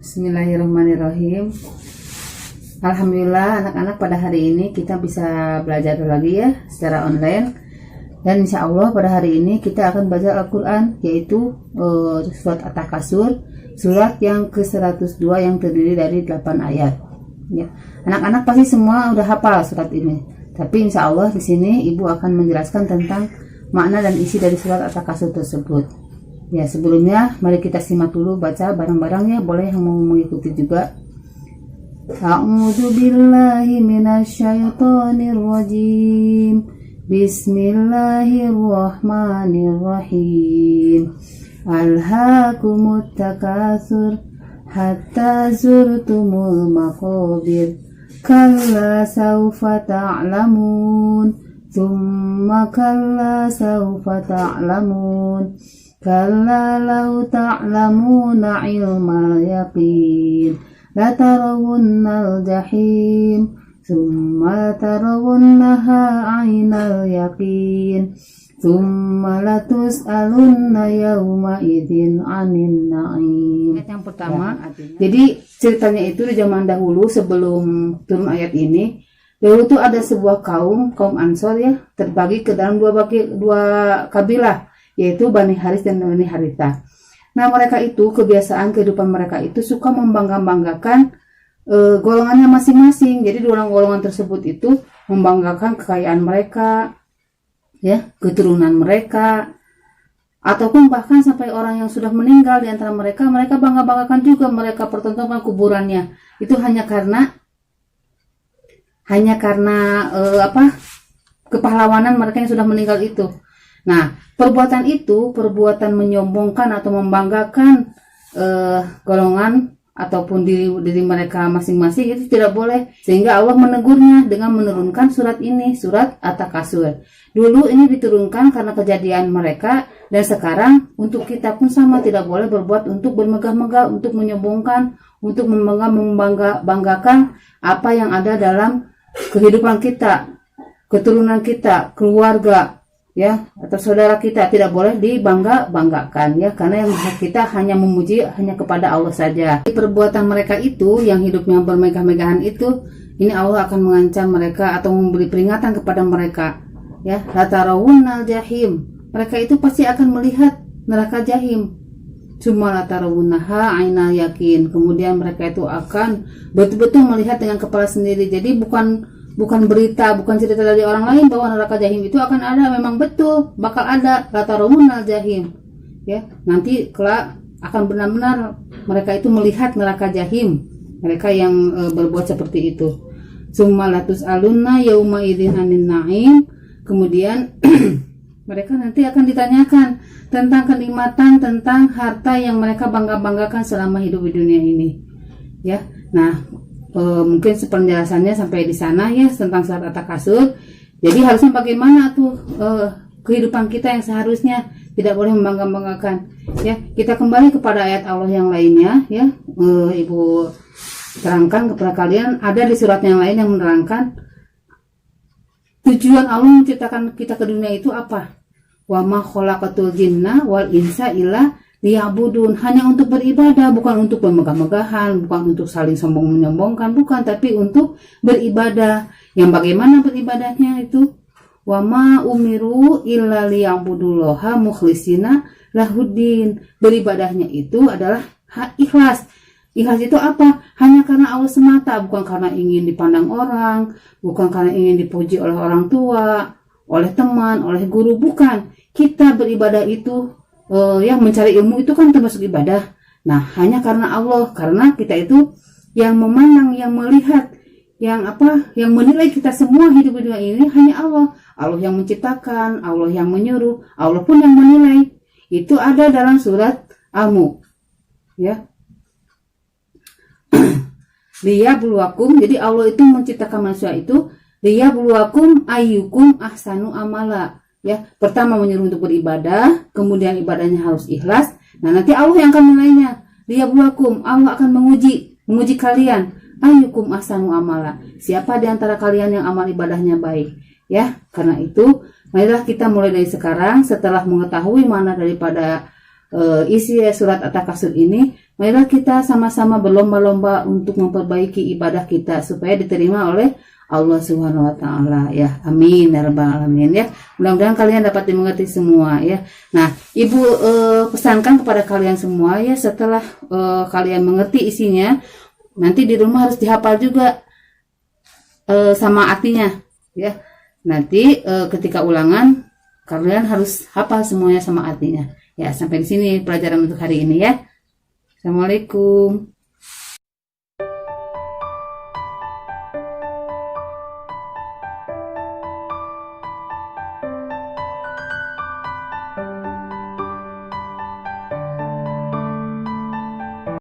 Bismillahirrahmanirrahim. Alhamdulillah anak-anak pada hari ini kita bisa belajar lagi ya secara online. Dan insya Allah pada hari ini kita akan belajar Al-Quran, yaitu surat At-Takasur, surat yang ke-102 yang terdiri dari 8 ayat. Ya. Anak-anak pasti semua udah hafal surat ini. Tapi insya Allah di sini ibu akan menjelaskan tentang makna dan isi dari surat At-Takasur tersebut. Ya, sebelumnya mari kita simak dulu baca bareng-bareng ya, boleh yang mau mengikuti juga. A'udzu billahi minasyaitonir rajim. Bismillahirrahmanirrahim. Alhaakumut takatsur hatta zurtumul maqabir. Kalla sawfa ta'lamun. Tsumma kalla sawfa ta'lamun. Kalla law ta'lamuna ilmal yaqin latarawunnal jahim thumma tarawunnaha 'ainal yaqin thumma latus'alunna yawma idzin 'anin na'im. Ayat yang pertama ya, jadi ceritanya itu di zaman dahulu sebelum turun ayat ini, dahulu tuh ada sebuah kaum Ansor ya, terbagi ke dalam dua kabilah, yaitu Bani Haris dan Bani Haritha. Nah, mereka itu kebiasaan kehidupan mereka itu suka membanggakan golongannya masing-masing. Jadi golongan tersebut itu membanggakan kekayaan mereka, ya, keturunan mereka, ataupun bahkan sampai orang yang sudah meninggal di antara mereka bangga-banggakan juga, mereka pertontonkan kuburannya. Itu hanya karena kepahlawanan mereka yang sudah meninggal itu. Nah, perbuatan itu, perbuatan menyombongkan atau membanggakan golongan ataupun diri mereka masing-masing itu tidak boleh. Sehingga Allah menegurnya dengan menurunkan surat ini, surat At-Takasur. Dulu ini diturunkan karena kejadian mereka, dan sekarang untuk kita pun sama, tidak boleh berbuat untuk bermegah-megah, untuk menyombongkan, untuk membanggakan apa yang ada dalam kehidupan kita, keturunan kita, keluarga, ya, atau saudara kita. Tidak boleh dibanggakan ya, karena yang kita hanya memuji hanya kepada Allah saja. Perbuatan mereka itu yang hidupnya bermegah-megahan itu, ini Allah akan mengancam mereka atau memberi peringatan kepada mereka ya. Latarawunnal jahim, mereka itu pasti akan melihat neraka jahim. Cuma latarawunnaha 'ainal yakin, kemudian mereka itu akan betul-betul melihat dengan kepala sendiri. Jadi bukan berita, bukan cerita dari orang lain bahwa neraka jahim itu akan ada, memang betul bakal ada, latarawunnal jahim ya. Nanti kelak akan benar-benar mereka itu melihat neraka jahim, mereka yang berbuat seperti itu. Summa latus'alunna yauma idzin 'anin na'im, kemudian mereka nanti akan ditanyakan tentang kenikmatan, tentang harta yang mereka bangga-banggakan selama hidup di dunia ini ya. Nah, mungkin penjelasannya sampai di sana ya tentang surat At-Takasur. Jadi harusnya bagaimana tuh kehidupan kita yang seharusnya, tidak boleh membanggakan ya. Kita kembali kepada ayat Allah yang lainnya ya. Ibu terangkan kepada kalian, ada di surat yang lain yang menerangkan tujuan Allah menciptakan kita ke dunia itu apa? Wa ma khalaqatul jinna wal insa illa liya'budun, hanya untuk beribadah, bukan untuk bermegah-megahan, bukan untuk saling sombong-menyombongkan, bukan, tapi untuk beribadah. Yang bagaimana beribadahnya itu? Wa ma umiru illa liya'budullaha mukhlishina lahuddin. Beribadahnya itu adalah ikhlas. Ikhlas itu apa? Hanya karena Allah semata, bukan karena ingin dipandang orang, bukan karena ingin dipuji oleh orang tua, oleh teman, oleh guru, bukan. Kita beribadah itu yang mencari ilmu itu kan termasuk ibadah. Nah, hanya karena Allah, karena kita itu yang memandang, yang melihat, yang menilai kita semua hidup di dunia ini hanya Allah. Allah yang menciptakan, Allah yang menyuruh, Allah pun yang menilai. Itu ada dalam surat Al-Mulk ya. Liyabluwakum, jadi Allah itu menciptakan manusia itu liyabluwakum ayyukum ahsanu amala ya. Pertama menyuruh untuk beribadah, kemudian ibadahnya harus ikhlas. Nah, nanti Allah yang akan menilainya. Liyabluwakum, Allah akan menguji kalian. Ayyukum ahsanu amala, siapa di antara kalian yang amal ibadahnya baik ya. Karena itu marilah kita mulai dari sekarang, setelah mengetahui mana daripada isi surat At-Takasur ini, marilah kita sama-sama berlomba-lomba untuk memperbaiki ibadah kita supaya diterima oleh Allah Subhanahu wa taala ya. Amin ya rabbal alamin ya. Mudah-mudahan kalian dapat dimengerti semua ya. Nah, Ibu pesankan kepada kalian semua ya, setelah kalian mengerti isinya, nanti di rumah harus dihafal juga sama artinya ya. Nanti ketika ulangan kalian harus hafal semuanya sama artinya. Ya, sampai di sini pelajaran untuk hari ini ya. Assalamualaikum.